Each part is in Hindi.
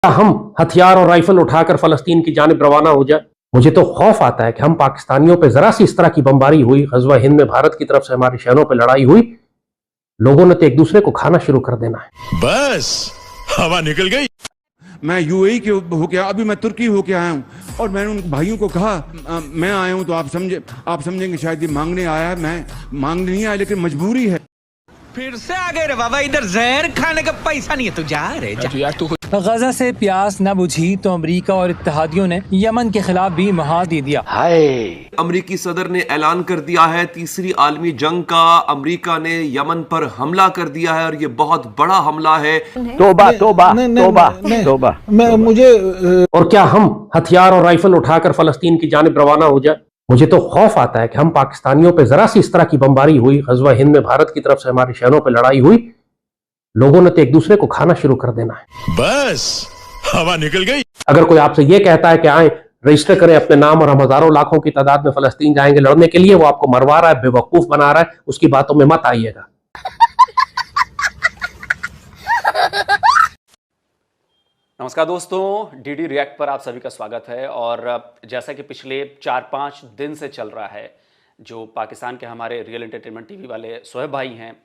हम हथियार और राइफल उठाकर फलस्तीन की जानिब रवाना हो जाए। मुझे तो खौफ आता है कि हम पाकिस्तानियों पे जरा सी इस तरह की बमबारी हुई, गजवा हिंद में भारत की तरफ से हमारे शहरों पे लड़ाई हुई, लोगों ने तो एक दूसरे को खाना शुरू कर देना है। बस हवा निकल गई। मैं यूएई के होके अभी मैं तुर्की होके आया हूँ और मैंने उन भाइयों को कहा मैं आया हूँ तो आप समझेंगे शायद ये मांगने आया है। मैं मांगने नहीं आया, लेकिन मजबूरी है। फिर से आ गए रे बाबा, इधर जहर खाने का पैसा नहीं है, तू जा रे जा। गजा से प्यास न बुझी तो अमेरिका और इत्तेहादियों ने यमन के खिलाफ भी महाद दे दिया। अमेरिकी सदर ने ऐलान कर दिया है तीसरी आलमी जंग का। अमेरिका ने यमन पर हमला कर दिया है और ये बहुत बड़ा हमला है। तोबा तोबा तोबा तोबा। मुझे और क्या हम हथियार और राइफल उठाकर फलस्तीन की जानिब रवाना हो जाए? मुझे तो खौफ आता है कि हम पाकिस्तानियों पे जरा सी इस तरह की बमबारी हुई, गजवा हिंद में भारत की तरफ से हमारे शहरों पे लड़ाई हुई, लोगों ने तो एक दूसरे को खाना शुरू कर देना है। बस हवा निकल गई। अगर कोई आपसे यह कहता है कि आए रजिस्टर करें अपने नाम और हम हजारों लाखों की तादाद में फलस्तीन जाएंगे लड़ने के लिए, वो आपको मरवा रहा है, बेवकूफ बना रहा है, उसकी बातों में मत आइएगा। नमस्कार दोस्तों, डीडी रिएक्ट पर आप सभी का स्वागत है। और जैसा कि पिछले 4-5 दिन से चल रहा है, जो पाकिस्तान के हमारे रियल एंटरटेनमेंट टीवी वाले शोएब भाई हैं,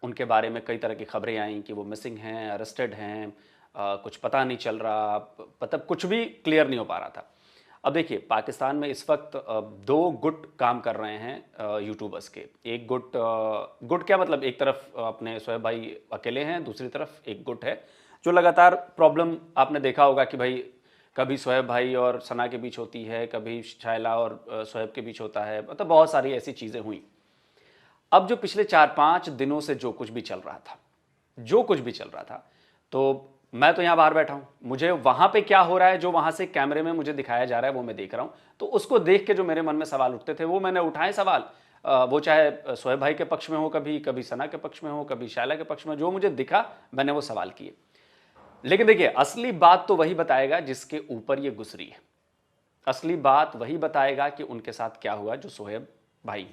उनके बारे में कई तरह की खबरें आई कि वो मिसिंग हैं, अरेस्टेड हैं, कुछ पता नहीं चल रहा, मतलब कुछ भी क्लियर नहीं हो पा रहा था। अब देखिए, पाकिस्तान में इस वक्त 2 गुट काम कर रहे हैं यूट्यूबर्स के। एक गुट क्या मतलब, एक तरफ अपने शोएब भाई अकेले हैं, दूसरी तरफ एक गुट है जो लगातार प्रॉब्लम आपने देखा होगा कि भाई कभी शोएब भाई और सना के बीच होती है, कभी शायला और शोएब के बीच होता है, मतलब बहुत सारी ऐसी चीज़ें हुई। अब जो पिछले 4-5 दिनों से जो कुछ भी चल रहा था, तो मैं तो यहाँ बाहर बैठा हूँ, मुझे वहाँ पे क्या हो रहा है, जो वहाँ से कैमरे में मुझे दिखाया जा रहा है वो मैं देख रहा हूँ। तो उसको देख के जो मेरे मन में सवाल उठते थे वो मैंने उठाए सवाल, वो चाहे शोएब भाई के पक्ष में हो, कभी सना के पक्ष में हो, कभी शायला के पक्ष में, जो मुझे दिखा मैंने वो सवाल किए। लेकिन देखिए, असली बात तो वही बताएगा जिसके ऊपर ये गुजरी है। असली बात वही बताएगा कि उनके साथ क्या हुआ, जो शोएब भाई।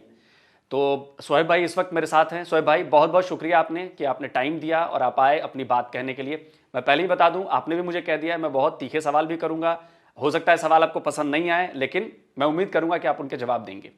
तो शोएब भाई इस वक्त मेरे साथ हैं। शोएब भाई, बहुत बहुत शुक्रिया आपने टाइम दिया और आप आए अपनी बात कहने के लिए। मैं पहले ही बता दूं, आपने भी मुझे कह दिया है मैं बहुत तीखे सवाल भी करूंगा। हो सकता है सवाल आपको पसंद नहीं आए, लेकिन मैं उम्मीद करूंगा कि आप उनके जवाब देंगे।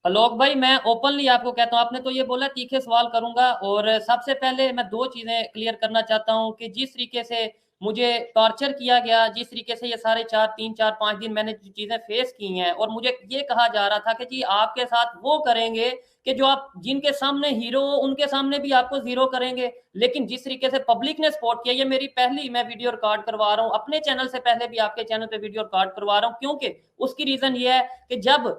आलोक भाई, मैं ओपनली आपको कहता हूं, आपने तो ये बोला तीखे सवाल करूंगा। और सबसे पहले मैं 2 चीजें क्लियर करना चाहता हूं कि जिस तरीके से मुझे टॉर्चर किया गया, जिस तरीके से ये सारे 3-4-5 दिन मैंने जो चीजें फेस की हैं, और मुझे ये कहा जा रहा था कि जी आपके साथ वो करेंगे कि जो आप जिनके सामने हीरो हो उनके सामने भी आपको जीरो करेंगे। लेकिन जिस तरीके से पब्लिक ने सपोर्ट किया, ये मेरी पहली मैं वीडियो रिकॉर्ड करवा रहा हूँ अपने चैनल से, पहले भी आपके चैनल पे वीडियो रिकॉर्ड करवा रहा हूँ, क्योंकि उसकी रीजन ये है कि जब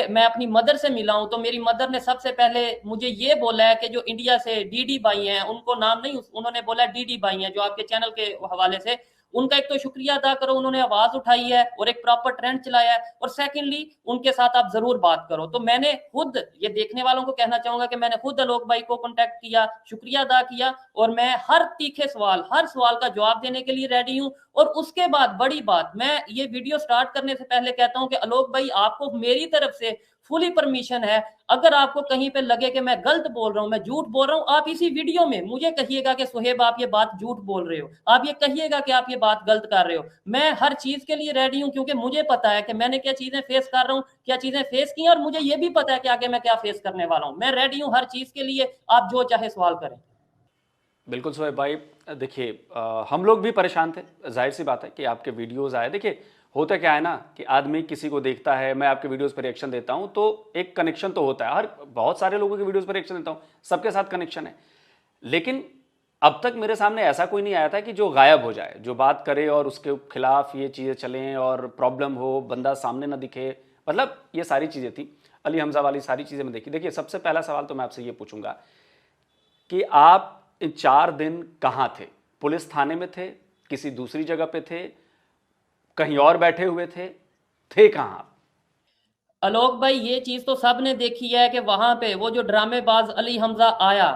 मैं अपनी मदर से मिला हूं तो मेरी मदर ने सबसे पहले मुझे ये बोला है कि जो इंडिया से डीडी भाई हैं, उनको नाम नहीं, उन्होंने बोला डीडी भाई हैं जो आपके चैनल के हवाले से, उनका एक तो शुक्रिया अदा करो, उन्होंने आवाज उठाई है और एक प्रॉपर ट्रेंड चलाया है, और सेकंडली उनके साथ आप जरूर बात करो। तो मैंने खुद ये देखने वालों को कहना चाहूंगा कि मैंने खुद आलोक भाई को कांटेक्ट किया, शुक्रिया अदा किया, और मैं हर तीखे सवाल, हर सवाल का जवाब देने के लिए रेडी हूं। और उसके बाद बड़ी बात, मैं ये वीडियो स्टार्ट करने से पहले कहता हूं कि आलोक भाई, आपको मेरी तरफ से फुली परमिशन है, अगर आपको कहीं पे लगे कि मैं गलत बोल रहा हूं, मैं झूठ बोल रहा हूं, आप इसी वीडियो में मुझे कहिएगा कि सुहेब आप ये बात झूठ बोल रहे हो, आप ये कहिएगा कि आप ये बात गलत कर रहे हो। मैं हर चीज के लिए रेडी हूं, क्योंकि मुझे पता है कि मैंने क्या चीजें फेस कर रहा हूं, क्या चीजें फेस की, और मुझे ये भी पता है कि आगे मैं क्या फेस करने वाला हूं। मैं रेडी हूं हर चीज के लिए, आप जो चाहे सवाल करें। बिल्कुल शोएब भाई, देखिए हम लोग भी परेशान थे, जाहिर सी बात है कि आपके वीडियोस आए। देखिए होता क्या है ना कि आदमी किसी को देखता है, मैं आपके वीडियोस पर रिएक्शन देता हूं तो एक कनेक्शन तो होता है, हर बहुत सारे लोगों के वीडियोस पर रिएक्शन देता हूं, सबके साथ कनेक्शन है। लेकिन अब तक मेरे सामने ऐसा कोई नहीं आया था कि जो गायब हो जाए, जो बात करे और उसके खिलाफ ये चीज़ें चलें और प्रॉब्लम हो, बंदा सामने ना दिखे, मतलब ये सारी चीज़ें थी। अली हमजा वाली सारी चीज़ें मैं देखी। देखिए, सबसे पहला सवाल तो मैं आपसे ये पूछूंगा कि आप इन 4 दिन कहाँ थे? पुलिस थाने में थे, किसी दूसरी जगह पे थे, कहीं और बैठे हुए थे कहां? आलोक भाई, ये चीज तो सबने देखी है कि वहां पे वो जो ड्रामेबाज अली हमजा आया,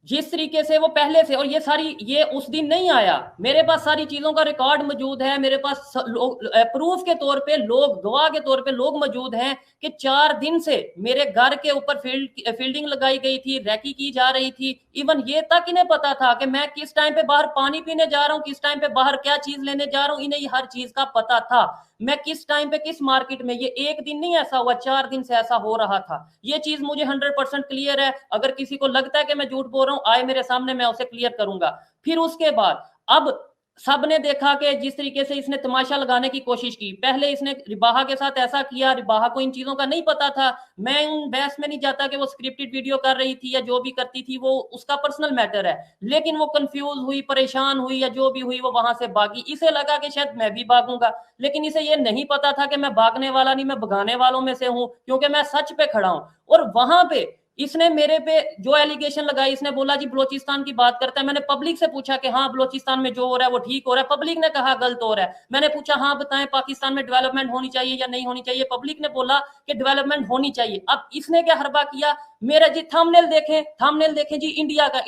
जिस तरीके से वो पहले से, और ये उस दिन नहीं आया, मेरे पास सारी चीजों का रिकॉर्ड मौजूद है, मेरे पास प्रूफ के तौर पे लोग, गवाह के तौर पे लोग मौजूद हैं कि 4 दिन से मेरे घर के ऊपर फील्डिंग लगाई गई थी, रैकी की जा रही थी। इवन ये तक इन्हें पता था कि मैं किस टाइम पे बाहर पानी पीने जा रहा हूँ, किस टाइम पे बाहर क्या चीज लेने जा रहा हूँ, इन्हें हर चीज का पता था। मैं किस टाइम पे किस मार्केट में, ये एक दिन नहीं ऐसा हुआ, 4 दिन से ऐसा हो रहा था। ये चीज मुझे 100% क्लियर है। अगर किसी को लगता है कि मैं झूठ बोल रहा हूं, आए मेरे सामने, मैं उसे क्लियर करूंगा। फिर उसके बाद अब सबने देखा कि जिस तरीके से इसने तमाशा लगाने की कोशिश की, पहले इसने रिबाहा के साथ ऐसा किया, रिबाहा को इन चीजों का नहीं पता था। मैं उन बहस में नहीं जाता कि वो स्क्रिप्टेड वीडियो कर रही थी या जो भी करती थी, वो उसका पर्सनल मैटर है, लेकिन वो कंफ्यूज हुई, परेशान हुई या जो भी हुई, वो वहां से भागी। इसे लगा कि शायद मैं भी भागूंगा, लेकिन इसे ये नहीं पता था कि मैं भागने वाला नहीं, मैं भगाने वालों में से हूं, क्योंकि मैं सच पे खड़ा हूं। और वहां पे इसने मेरे पे जो एलिगेशन लगाई, इसने बोला जी बलोचिस्तान की बात करता है। मैंने पब्लिक से पूछा कि हाँ बलोचिस्तान में जो हो रहा है वो ठीक हो रहा है, पब्लिक ने कहा गलत हो रहा है। मैंने पूछा हाँ बताएं पाकिस्तान में डेवलपमेंट होनी चाहिए या नहीं होनी चाहिए, पब्लिक ने बोला कि डेवलपमेंट होनी चाहिए। अब इसने क्या हरबा किया, मेरा जी थंबनेल देखें जी, इंडिया का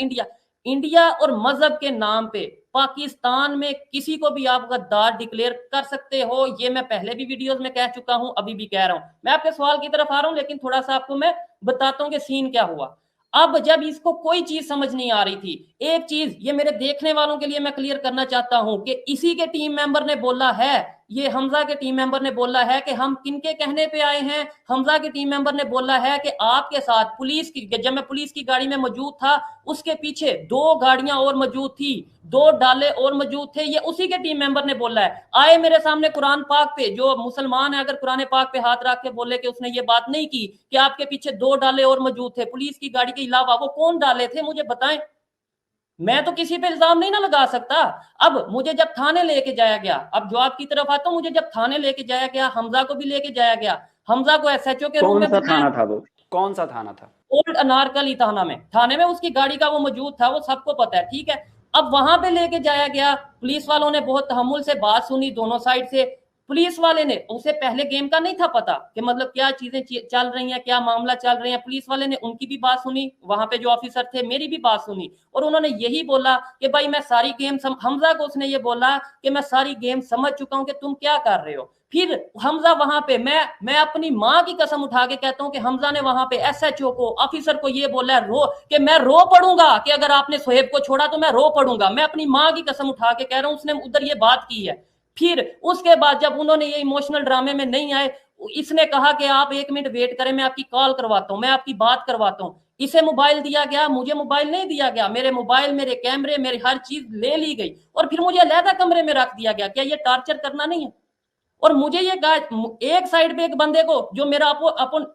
इंडिया और मजहब के नाम पे पाकिस्तान में किसी को भी आप गद्दार डिक्लेयर कर सकते हो। ये मैं पहले भी वीडियोस में कह चुका हूं, अभी भी कह रहा हूं। मैं आपके सवाल की तरफ आ रहा हूं, लेकिन थोड़ा सा आपको मैं बताता हूं कि सीन क्या हुआ। अब जब इसको कोई चीज समझ नहीं आ रही थी, एक चीज ये मेरे देखने वालों के लिए मैं क्लियर करना चाहता हूं कि इसी के टीम मेंबर ने बोला है, ये हमजा के टीम मेंबर ने बोला है कि हम किनके कहने पे आए हैं। हमजा के टीम मेंबर ने बोला है कि आपके साथ पुलिस की, जब मैं पुलिस की गाड़ी में मौजूद था, उसके पीछे 2 गाड़ियां और मौजूद थी, 2 डाले और मौजूद थे। ये उसी के टीम मेंबर ने बोला है। आए मेरे सामने कुरान पाक पे, जो मुसलमान है अगर कुरान पाक पे हाथ रख के बोले कि उसने ये बात नहीं की कि आपके पीछे 2 डाले और मौजूद थे पुलिस की गाड़ी के अलावा, वो कौन डाले थे मुझे बताएं। मैं तो किसी पे इल्जाम नहीं ना लगा सकता। अब मुझे जब थाने लेके जाया गया, अब जो आपकी तरफ आता हूं, मुझे जब थाने लेके जाया गया, हमजा को भी लेके जाया गया, हमजा को एसएचओ के रूम में, कौन सा थाना था वो, कौन सा थाना था? ओल्ड अनारकली थाने में उसकी गाड़ी का वो मौजूद था, वो सबको पता है, ठीक है। अब वहां पे लेके जाया गया, पुलिस वालों ने बहुत तहम्मुल से बात सुनी दोनों साइड से। पुलिस वाले ने, उसे पहले गेम का नहीं था पता कि मतलब क्या चीजें चल रही हैं, क्या मामला चल रही है। पुलिस वाले ने उनकी भी बात सुनी, वहां पे जो ऑफिसर थे मेरी भी बात सुनी, और उन्होंने यही बोला कि भाई मैं सारी गेम हमजा को उसने ये बोला कि मैं सारी गेम समझ चुका हूं कि तुम क्या कर रहे हो। फिर हमजा वहां पे, मैं अपनी माँ की कसम उठा के कहता हूं कि हमजा ने वहां पे एसएचओ को, ऑफिसर को ये बोला है कि मैं रो पड़ूंगा कि अगर आपने सोहेब को छोड़ा तो मैं रो पड़ूंगा। मैं अपनी माँ की कसम उठा के कह रहा हूं, उसने उधर ये बात की है। फिर उसके बाद जब उन्होंने ये इमोशनल ड्रामे में नहीं आए, इसने कहा कि आप 1 मिनट वेट करें, मैं आपकी कॉल करवाता हूं, मैं आपकी बात करवाता हूं। इसे मोबाइल दिया गया, मुझे मोबाइल नहीं दिया गया। मेरे मोबाइल, मेरे कैमरे, मेरी हर चीज ले ली गई और फिर मुझे अलहदा कमरे में रख दिया गया। क्या ये टॉर्चर करना नहीं है? और मुझे ये एक साइड पे एक बंदे को, जो मेरा अपन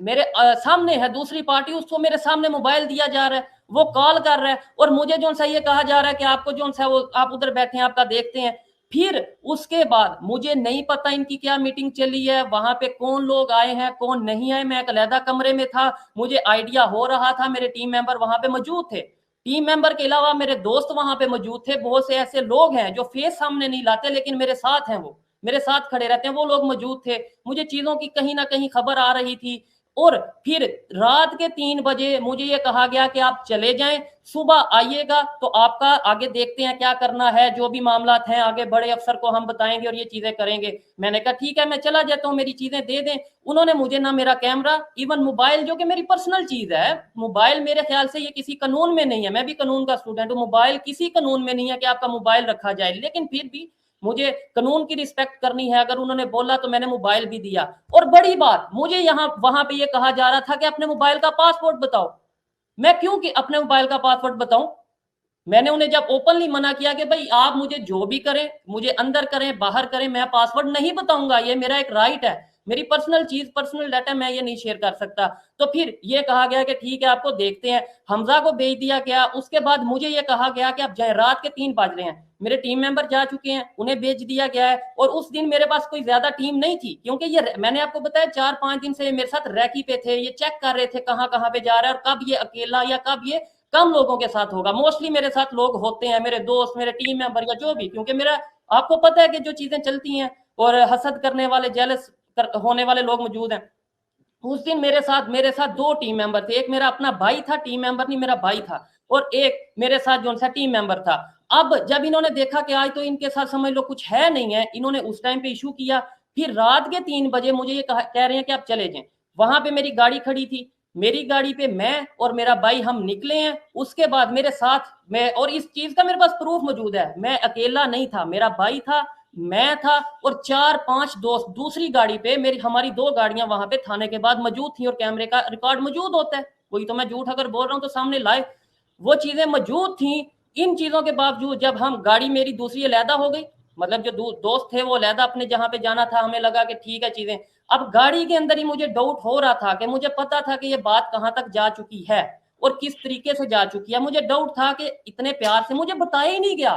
मेरे सामने है, दूसरी पार्टी, उसको मेरे सामने मोबाइल दिया जा रहा है, वो कॉल कर रहा है, और मुझे जो सा ये कहा जा रहा है कि आपको जो सा वो आप उधर बैठे हैं, आपका देखते हैं। फिर उसके बाद मुझे नहीं पता इनकी क्या मीटिंग चली है, वहां पे कौन लोग आए हैं कौन नहीं आए। मैं एक अलहदा कमरे में था, मुझे आइडिया हो रहा था, मेरे टीम मेंबर वहां पे मौजूद थे। टीम मेंबर के अलावा मेरे दोस्त वहां पे मौजूद थे। बहुत से ऐसे लोग हैं जो फेस सामने नहीं लाते, लेकिन मेरे साथ हैं, वो मेरे साथ खड़े रहते हैं, वो लोग मौजूद थे। मुझे चीजों की कहीं ना कहीं खबर आ रही थी। और फिर रात के 3 बजे मुझे ये कहा गया कि आप चले जाएं, सुबह आइएगा तो आपका आगे देखते हैं क्या करना है, जो भी मामला हैं आगे बड़े अफसर को हम बताएंगे और ये चीजें करेंगे। मैंने कहा ठीक है, मैं चला जाता हूँ, मेरी चीजें दे दें। उन्होंने मुझे ना मेरा कैमरा, इवन मोबाइल, जो कि मेरी पर्सनल चीज है, मोबाइल मेरे ख्याल से ये किसी कानून में नहीं है, मैं भी कानून का स्टूडेंट हूँ, मोबाइल किसी कानून में नहीं है कि आपका मोबाइल रखा जाए, लेकिन फिर भी मुझे कानून की रिस्पेक्ट करनी है। अगर उन्होंने बोला तो मैंने मोबाइल भी दिया। और बड़ी बात, मुझे वहां पे ये कहा जा रहा था कि अपने मोबाइल का पासवर्ड बताओ। मैं क्यों कि अपने मोबाइल का पासवर्ड बताऊं? मैंने उन्हें जब ओपनली मना किया कि भाई आप मुझे जो भी करें, मुझे अंदर करें बाहर करें, मैं पासवर्ड नहीं बताऊंगा, ये मेरा एक राइट है, मेरी पर्सनल चीज, पर्सनल डाटा मैं ये नहीं शेयर कर सकता। तो फिर ये कहा गया कि ठीक है आपको देखते हैं, हमजा को भेज दिया गया। उसके बाद मुझे ये कहा गया कि आप जाए, रात के 3 बज रहे हैं, मेरे टीम मेंबर जा चुके हैं, उन्हें भेज दिया गया है। और उस दिन मेरे पास कोई ज्यादा टीम नहीं थी, क्योंकि ये मैंने आपको बताया 4-5 दिन से मेरे साथ रैकी पे थे, ये चेक कर रहे थे कहाँ कहाँ पे जा रहा है और कब ये अकेला या कब ये कम लोगों के साथ होगा। मोस्टली मेरे साथ लोग होते हैं, मेरे दोस्त, मेरे टीम मेंबर या जो भी, क्योंकि मेरा आपको पता है कि जो चीजें चलती हैं और हसद करने वाले, जेलस होने वाले लोग मौजूद हैं। उस दिन मेरे साथ दो टीम मेंबर थे, एक मेरा अपना भाई था, टीम मेंबर नहीं मेरा भाई था, और एक मेरे साथ जो सा टीम मेंबर था। अब जब इन्होंने देखा कि आज तो इनके साथ समझ लो कुछ है नहीं है, इन्होंने उस टाइम पे इशू किया। फिर रात के 3 बजे मुझे ये कह रहे हैं कि आप चले जाएं। वहां पे मेरी गाड़ी खड़ी थी, मेरी गाड़ी पे मैं और मेरा भाई हम निकले हैं। उसके बाद मेरे साथ मैं, और इस चीज का मेरे पास प्रूफ मौजूद है, मैं अकेला नहीं था, मेरा भाई था, मैं था और 4-5 दोस्त दूसरी गाड़ी पे, मेरी हमारी 2 गाड़ियां वहां पे थाने के बाद मौजूद थी और कैमरे का रिकॉर्ड मौजूद होता है। वही तो मैं झूठ अगर बोल रहा हूं तो सामने लाए, वो चीजें मौजूद थी। इन चीजों के बावजूद जब हम गाड़ी मेरी दूसरी अलहदा हो गई, मतलब जो दोस्त थे वो अलहदा अपने जहां पे जाना था, हमें लगा कि ठीक है चीजें। अब गाड़ी के अंदर ही मुझे डाउट हो रहा था कि मुझे पता था कि ये बात कहां तक जा चुकी है और किस तरीके से जा चुकी है। मुझे डाउट था कि इतने प्यार से मुझे बताया ही नहीं गया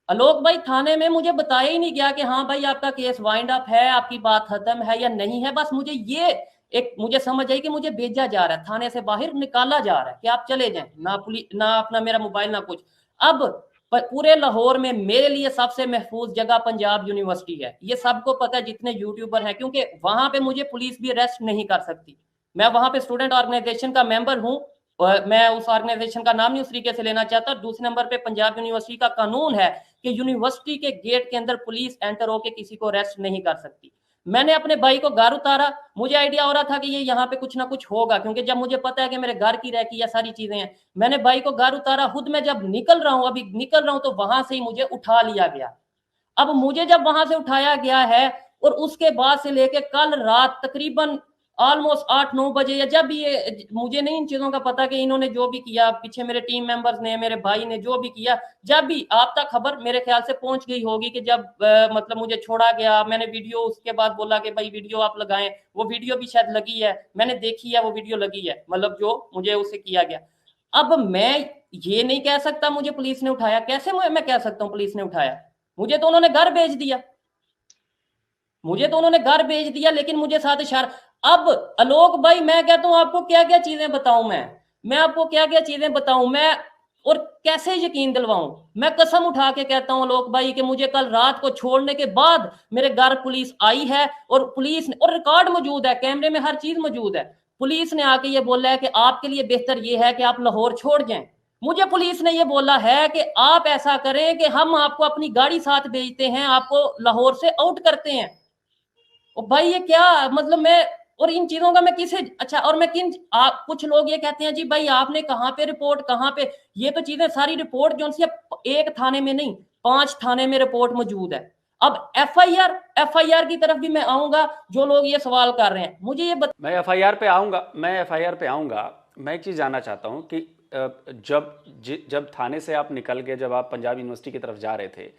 आलोक भाई, थाने में मुझे बताया ही नहीं गया कि हाँ भाई आपका केस वाइंड अप है, आपकी बात खत्म है या नहीं है। बस मुझे ये एक मुझे समझ आई कि मुझे भेजा जा रहा है, थाने से बाहर निकाला जा रहा है कि आप चले जाएं, ना पुलिस ना अपना मेरा मोबाइल ना कुछ। अब पूरे लाहौर में मेरे लिए सबसे महफूज जगह पंजाब यूनिवर्सिटी है, ये सबको पता है जितने यूट्यूबर हैं, क्योंकि वहां पे मुझे पुलिस भी अरेस्ट नहीं कर सकती। मैं वहां पे स्टूडेंट ऑर्गेनाइजेशन का मेंबर हूं, और मैं उस ऑर्गेनाइजेशन का नाम नहीं उस तरीके से लेना चाहता। दूसरे नंबर पे पंजाब यूनिवर्सिटी का कानून है कि यूनिवर्सिटी के गेट के अंदर पुलिस एंटर होकर किसी को अरेस्ट नहीं कर सकती। मैंने अपने भाई को घर उतारा, मुझे आइडिया हो रहा था कि ये यहाँ पे कुछ ना कुछ होगा, क्योंकि जब मुझे पता है कि मेरे घर की रह की या सारी चीजें हैं। मैंने भाई को घर उतारा, खुद मैं जब निकल रहा हूँ, अभी निकल रहा हूँ, तो वहां से ही मुझे उठा लिया गया। अब मुझे जब वहां से उठाया गया है और उसके बाद से लेके कल रात तकरीबन ऑलमोस्ट 8-9 बजे, या जब ये, मुझे नहीं इन चीजों का पता कि इन्होंने जो भी किया पीछे, मेरे टीम मेंबर्स ने, मेरे भाई ने जो भी किया, जब भी आप तक खबर मेरे ख्याल से पहुंच गई होगी कि जब मतलब मुझे छोड़ा गया, मैंने वीडियो उसके बाद बोला कि भाई वीडियो आप लगाएं, वो वीडियो भी शायद लगी है, मैंने देखी है, वो वीडियो लगी है, मतलब जो मुझे उससे किया गया। अब मैं ये नहीं कह सकता मुझे पुलिस ने उठाया, कैसे मैं कह सकता हूँ पुलिस ने उठाया? मुझे तो उन्होंने घर भेज दिया, मुझे तो उन्होंने घर भेज दिया, लेकिन मुझे साथ इशारा। अब आलोक भाई मैं कहता हूं आपको क्या क्या चीजें बताऊं, मैं आपको क्या क्या चीजें बताऊं, मैं और कैसे यकीन दिलवाऊं? मैं कसम उठा के कहता हूं आलोक भाई कि मुझे कल रात को छोड़ने के बाद मेरे घर पुलिस आई है, और पुलिस ने, और रिकॉर्ड मौजूद है, कैमरे में हर चीज मौजूद है। पुलिस ने आके ये बोला है कि आपके लिए बेहतर ये है कि आप लाहौर छोड़ जाएं। मुझे पुलिस ने ये बोला है कि आप ऐसा करें कि हम आपको अपनी गाड़ी साथ भेजते हैं, आपको लाहौर से आउट करते हैं। और भाई ये क्या मतलब, मैं और इन चीजों का मैं किसे, अच्छा, और मैं किन, आप कुछ लोग ये कहते हैं जी भाई आपने कहां पे रिपोर्ट, कहां पे, ये तो चीजें सारी रिपोर्ट जो सी एक थाने में नहीं 5 थाने में रिपोर्ट मौजूद है। अब एफआईआर की तरफ भी मैं आऊंगा, जो लोग ये सवाल कर रहे हैं मुझे ये मैं एफआईआर पे आऊंगा। मैं एक चीज जानना चाहता हूं कि जब थाने से आप निकल गए, जब आप पंजाब यूनिवर्सिटी की तरफ जा रहे थे,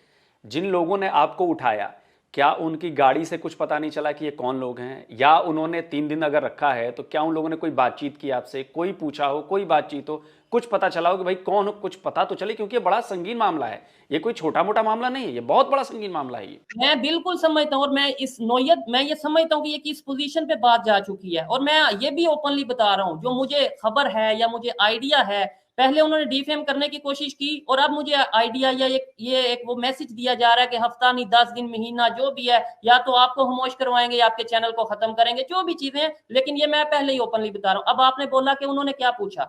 जिन लोगों ने आपको उठाया, क्या उनकी गाड़ी से कुछ पता नहीं चला कि ये कौन लोग हैं? या उन्होंने 3 दिन अगर रखा है तो क्या उन लोगों ने कोई बातचीत की आपसे, कोई पूछा हो, कोई बातचीत हो, कुछ पता चला हो कि भाई कौन हो, कुछ पता तो चले, क्योंकि ये बड़ा संगीन मामला है, ये कोई छोटा मोटा मामला नहीं है, ये बहुत बड़ा संगीन मामला है ये। मैं बिल्कुल समझता हूँ, और मैं इस नोयत मैं ये समझता हूँ कि ये किस पोजीशन पे बात जा चुकी है, और मैं ये भी ओपनली बता रहा हूँ, जो मुझे खबर है या मुझे आइडिया है, पहले उन्होंने डिफेम करने की कोशिश की, और अब मुझे आइडिया या एक वो मैसेज दिया जा रहा है कि हफ्ता नहीं 10 दिन महीना जो भी है, या तो आपको खामोश करवाएंगे या आपके चैनल को खत्म करेंगे, जो भी चीजें हैं। लेकिन ये मैं पहले ही ओपनली बता रहा हूँ। अब आपने बोला कि उन्होंने क्या पूछा,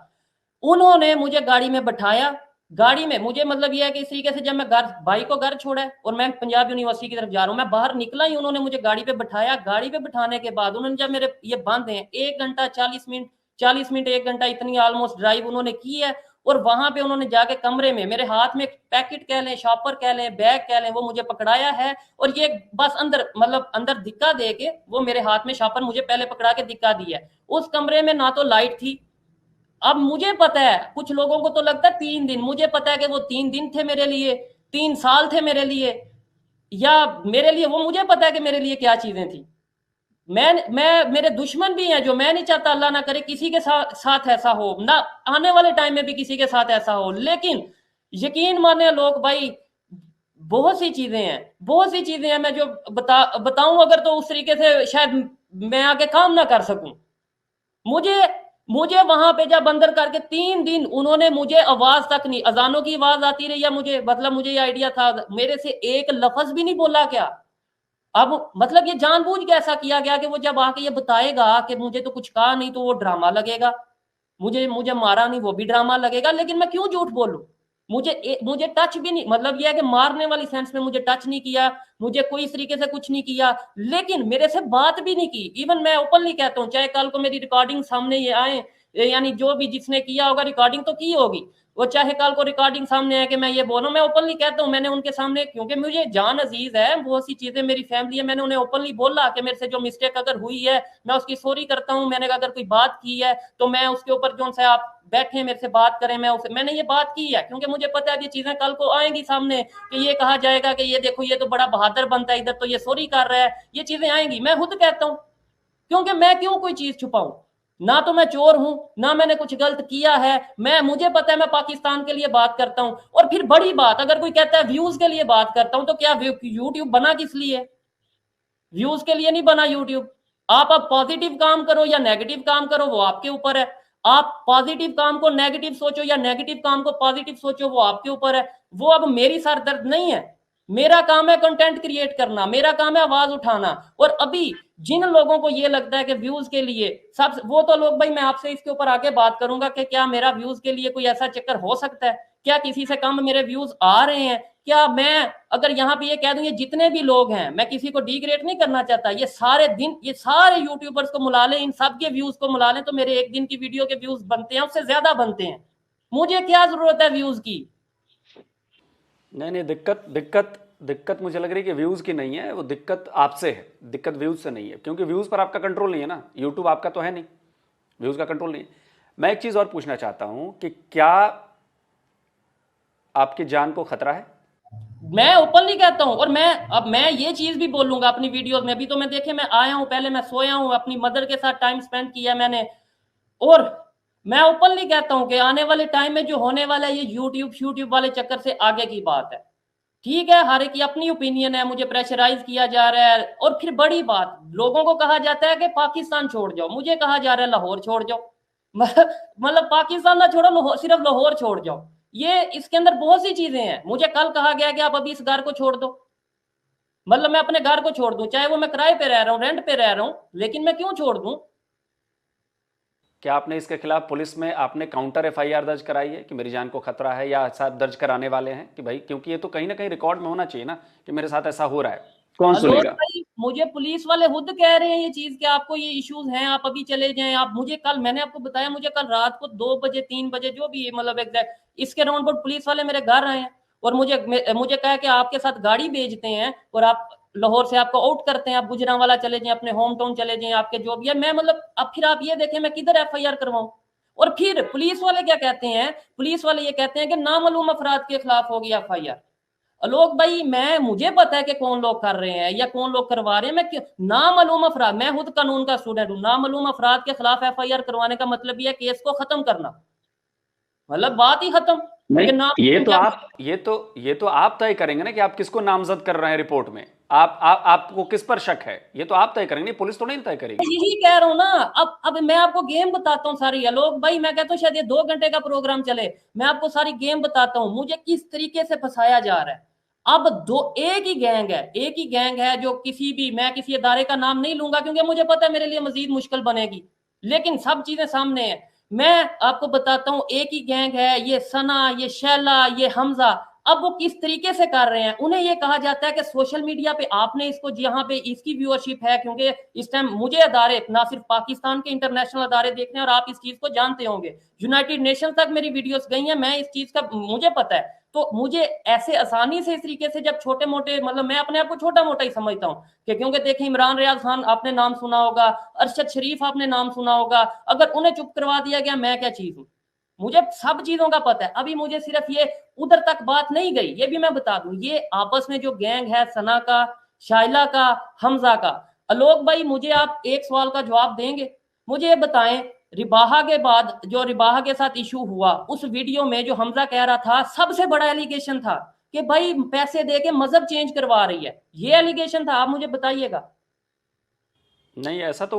उन्होंने मुझे गाड़ी में बैठाया, गाड़ी में मुझे मतलब ये है कि इस तरीके से जब मैं भाई को घर छोड़ा और मैं पंजाब यूनिवर्सिटी की तरफ जा रहा हूँ, मैं बाहर निकला ही उन्होंने मुझे गाड़ी पे बैठाया। गाड़ी पे बैठाने के बाद उन्होंने जब मेरे ये बंद हैं 1 घंटा 40 मिनट 1 घंटा इतनी ऑलमोस्ट ड्राइव उन्होंने की है, और वहां पे उन्होंने जाके कमरे में मेरे हाथ में पैकेट कह लें, शॉपर कह लें, बैग कह लें, वो मुझे पकड़ाया है, और ये बस अंदर मतलब अंदर धिक्का दे के वो मेरे हाथ में शॉपर मुझे पहले पकड़ा के धिक्का दिया है। उस कमरे में ना तो लाइट थी, अब मुझे पता है कुछ लोगों को तो लगता है 3 दिन, मुझे पता है कि वो 3 दिन थे मेरे लिए, 3 साल थे मेरे लिए, या मेरे लिए वो, मुझे पता है कि मेरे लिए क्या चीजें थी। मैं मेरे दुश्मन भी हैं, जो मैं नहीं चाहता अल्लाह ना करे किसी के साथ ऐसा हो, ना आने वाले टाइम में भी किसी के साथ ऐसा हो। लेकिन यकीन माने लोग भाई, बहुत सी चीजें हैं मैं जो बताऊं अगर तो उस तरीके से शायद मैं आगे काम ना कर सकूं। मुझे वहां पे जब अंदर करके 3 दिन उन्होंने मुझे आवाज तक नहीं, अजानों की आवाज आती रही, या मुझे मतलब मुझे ये आइडिया था, मेरे से एक लफ्ज भी नहीं बोला क्या। अब मतलब ये जानबूझ के ऐसा किया गया कि वो जब आके ये बताएगा कि मुझे तो कुछ कहा नहीं, तो वो ड्रामा लगेगा, मुझे मारा नहीं वो भी ड्रामा लगेगा। लेकिन मैं क्यों झूठ बोलूं? मुझे टच भी नहीं, मतलब ये है कि मारने वाली सेंस में मुझे टच नहीं किया, मुझे कोई इस तरीके से कुछ नहीं किया, लेकिन मेरे से बात भी नहीं की। इवन मैं ओपनली कहता हूँ, चाहे कल को मेरी रिकॉर्डिंग सामने ये आए, यानी जो भी जिसने किया होगा रिकॉर्डिंग तो की होगी, वो चाहे कल को रिकॉर्डिंग सामने आए कि मैं ये बोलूं, मैं ओपनली कहता हूँ, मैंने उनके सामने, क्योंकि मुझे जान अजीज है, बहुत सी चीजें मेरी फैमिली है, मैंने उन्हें ओपनली बोला कि मेरे से जो मिस्टेक अगर हुई है मैं उसकी सॉरी करता हूँ, मैंने अगर कोई बात की है तो मैं उसके ऊपर जो से आप बैठे मेरे से बात करें, मैंने ये बात की है, क्योंकि मुझे पता है कि चीजें कल को आएंगी सामने कि ये कहा जाएगा कि ये देखो ये तो बड़ा बहादुर बनता है, इधर तो ये सॉरी कर रहा है, ये चीजें आएंगी। मैं खुद कहता हूँ, क्योंकि मैं क्यों कोई चीज छुपाऊं, ना तो मैं चोर हूं, ना मैंने कुछ गलत किया है, मुझे पता है मैं पाकिस्तान के लिए बात करता हूं। और फिर बड़ी बात, अगर कोई कहता है व्यूज के लिए बात करता हूं, तो क्या यूट्यूब बना किस लिए? व्यूज के लिए नहीं बना यूट्यूब। आप अब पॉजिटिव काम करो या नेगेटिव काम करो वो आपके ऊपर है, आप पॉजिटिव काम को नेगेटिव सोचो या नेगेटिव काम को पॉजिटिव सोचो वो आपके ऊपर है। वो अब मेरी सर दर्द नहीं है, मेरा काम है कंटेंट क्रिएट करना, मेरा काम है आवाज उठाना। और अभी जिन लोगों को ये लगता है कि व्यूज के लिए सब, वो तो लोग, भाई मैं आपसे इसके ऊपर आगे बात करूंगा कि क्या मेरा व्यूज के लिए कोई ऐसा चक्कर हो सकता है? क्या किसी से कम मेरे व्यूज आ रहे हैं? क्या मैं अगर यहाँ पे ये कह दूं, ये जितने भी लोग हैं, मैं किसी को डिग्रेड नहीं करना चाहता, ये सारे दिन, ये सारे यूट्यूबर्स को मिला लें, इन सब के व्यूज को मिला लें, तो मेरे एक दिन की वीडियो के व्यूज बनते हैं, उससे ज्यादा बनते हैं। मुझे क्या जरूरत है व्यूज की? नहीं, दिक्कत मुझे लग रही है कि व्यूज की नहीं है, वो दिक्कत आपसे है, दिक्कत व्यूज से नहीं है, क्योंकि व्यूज पर आपका कंट्रोल नहीं है ना, यूट्यूब आपका तो है नहीं, व्यूज का कंट्रोल नहीं है। मैं एक चीज और पूछना चाहता हूं कि क्या आपकी जान को खतरा है? मैं ओपनली कहता हूं, और मैं ये चीज भी बोलूंगा अपनी वीडियोस में। अभी तो मैं देखे, मैं आया हूं, पहले मैं सोया हूं, अपनी मदर के साथ टाइम स्पेंड किया मैंने, और मैं ओपनली कहता हूं कि आने वाले टाइम में जो होने वाला है, ये यूट्यूब वाले चक्कर से आगे की बात है। ठीक है, हर एक की अपनी ओपिनियन है, मुझे प्रेशराइज किया जा रहा है। और फिर बड़ी बात, लोगों को कहा जाता है कि पाकिस्तान छोड़ जाओ, मुझे कहा जा रहा है लाहौर छोड़ जाओ। मतलब पाकिस्तान ना छोड़ो, सिर्फ लाहौर छोड़ जाओ। ये इसके अंदर बहुत सी चीजें हैं। मुझे कल कहा गया कि आप अभी इस घर को छोड़ दो, मतलब मैं अपने घर को छोड़ दूं, चाहे वो मैं किराए पे रह रहा हूं, रेंट पे रह रहा हूं, लेकिन मैं क्यों छोड़ दूं? क्या आपने इसके खिलाफ पुलिस में आपने काउंटर एफआईआर दर्ज कराई है कि मेरी जान को खतरा है, या साथ दर्ज कराने वाले हैं कि भाई, क्योंकि ये तो कहीं ना कहीं रिकॉर्ड में होना चाहिए ना कि मेरे साथ ऐसा हो रहा है, कौन सुनेगा? मुझे पुलिस वाले खुद कह रहे हैं ये चीज कि आपको ये इश्यूज हैं, आप अभी चले जाएं। आप मुझे कल, मैंने आपको बताया, मुझे कल रात को 2 बजे 3 बजे जो भी मतलब एग्जैक्ट इसके राउंड पर पुलिस वाले मेरे घर आए हैं और मुझे कहा कि आपके साथ गाड़ी भेजते हैं और आप लाहौर से आपको आउट करते हैं, आप गुजरांवाला चले जाएं, अपने होम टाउन चले जाएं, आपके जो भी है। मैं मतलब अब फिर आप ये देखें मैं किधर एफआईआर करवाऊं? और फिर पुलिस वाले क्या कहते हैं? पुलिस वाले ये कहते हैं कि नामालूम अफराद के खिलाफ होगी एफआईआर। लोग भाई, मुझे पता है कि कौन लोग कर रहे हैं या कौन लोग करवा रहे हैं। मैं नामालूम अफराद, मैं खुद कानून का स्टूडेंट हूं, नामालूम अफराद के खिलाफ एफआईआर करवाने का मतलब यह है केस को खत्म करना, मतलब बात ही खत्म। नहीं, ये तो आप तय करेंगे ना कि आप किसको नामजद कर रहे हैं रिपोर्ट में, आपको किस पर शक है, ये तो आप तय करेंगे, पुलिस तो नहीं तय करेगी। यही कह रहा हूं ना। अब मैं आपको गेम बताता हूँ सारी। लोग भाई, मैं कहता हूँ शायद ये 2 घंटे का प्रोग्राम चले, मैं आपको सारी गेम बताता हूँ मुझे किस तरीके से फंसाया जा रहा है। अब एक ही गैंग है जो मैं किसी अदारे का नाम नहीं लूंगा क्योंकि मुझे पता है मेरे लिए मजीद मुश्किल बनेगी, लेकिन सब चीजें सामने है। मैं आपको बताता हूं, एक ही गैंग है, ये सना, ये शैला, ये हमजा। अब वो किस तरीके से कर रहे हैं, उन्हें ये कहा जाता है कि सोशल मीडिया पे आपने इसको, जहां पे इसकी व्यूअरशिप है, क्योंकि इस टाइम मुझे अदारे, ना सिर्फ पाकिस्तान के इंटरनेशनल अदारे देख रहे हैं, और आप इस चीज को जानते होंगे, यूनाइटेड नेशन तक मेरी वीडियोस गई हैं, मैं इस चीज का मुझे पता है। तो मुझे ऐसे आसानी से इस तरीके से जब छोटे मोटे, मतलब मैं अपने आप को छोटा मोटा ही समझता हूँ कि, क्योंकि देखिए इमरान रियाज खान आपने नाम सुना होगा, अरशद शरीफ आपने नाम सुना होगा, अगर उन्हें चुप करवा दिया गया, मैं क्या चीज हूँ? मुझे सब चीजों का पता है। अभी मुझे सिर्फ ये उधर तक बात नहीं गई, ये भी मैं बता दूं, ये आपस में जो गैंग है सना का, शाइला का, हमजा का। आलोक भाई, मुझे आप एक सवाल का जवाब देंगे? मुझे ये बताएं, रिबाहा के बाद जो रिबाहा के साथ इशू हुआ, उस वीडियो में जो हमजा कह रहा था, सबसे बड़ा एलिगेशन था कि भाई पैसे दे के मजहब चेंज करवा रही है, ये एलिगेशन था। आप मुझे बताइएगा। नहीं, ऐसा तो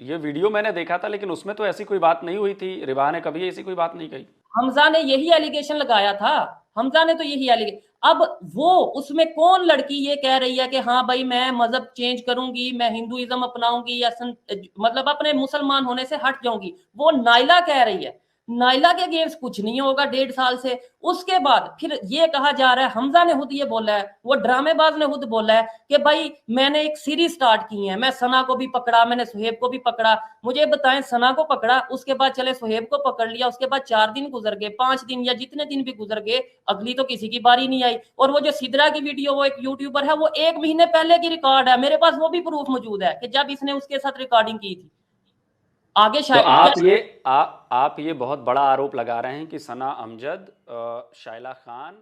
ये वीडियो मैंने देखा था, लेकिन उसमें तो ऐसी कोई बात नहीं हुई थी, रिबाहा ने कभी ऐसी कोई बात नहीं कही। हमजा ने यही एलिगेशन लगाया था, हमजा ने तो यही एलिगेशन। अब वो उसमें कौन लड़की ये कह रही है कि हाँ भाई मैं मजहब चेंज करूंगी, मैं हिंदुइज्म अपनाऊंगी या मतलब अपने मुसलमान होने से हट जाऊंगी, वो नाइला कह रही है। नाइला के अगेंस्ट कुछ नहीं होगा 1.5 साल से। उसके बाद फिर ये कहा जा रहा है, हमजा ने खुद ये बोला है, वो ड्रामेबाज ने खुद बोला है कि भाई मैंने एक सीरीज स्टार्ट की है, मैं सना को भी पकड़ा, मैंने सुहेब को भी पकड़ा। मुझे बताएं, सना को पकड़ा, उसके बाद चले सुहेब को पकड़ लिया, उसके बाद 4 दिन गुजर गए, 5 दिन या जितने दिन भी गुजर गए, अगली तो किसी की बारी नहीं आई। और वो जो सिद्रा की वीडियो, वो एक यूट्यूबर है, वो 1 महीने पहले की रिकॉर्ड है, मेरे पास वो भी प्रूफ मौजूद है कि जब इसने उसके साथ रिकॉर्डिंग की थी। आगे तो आप ये बहुत बड़ा आरोप लगा रहे हैं कि सना अमजद, शाइला खान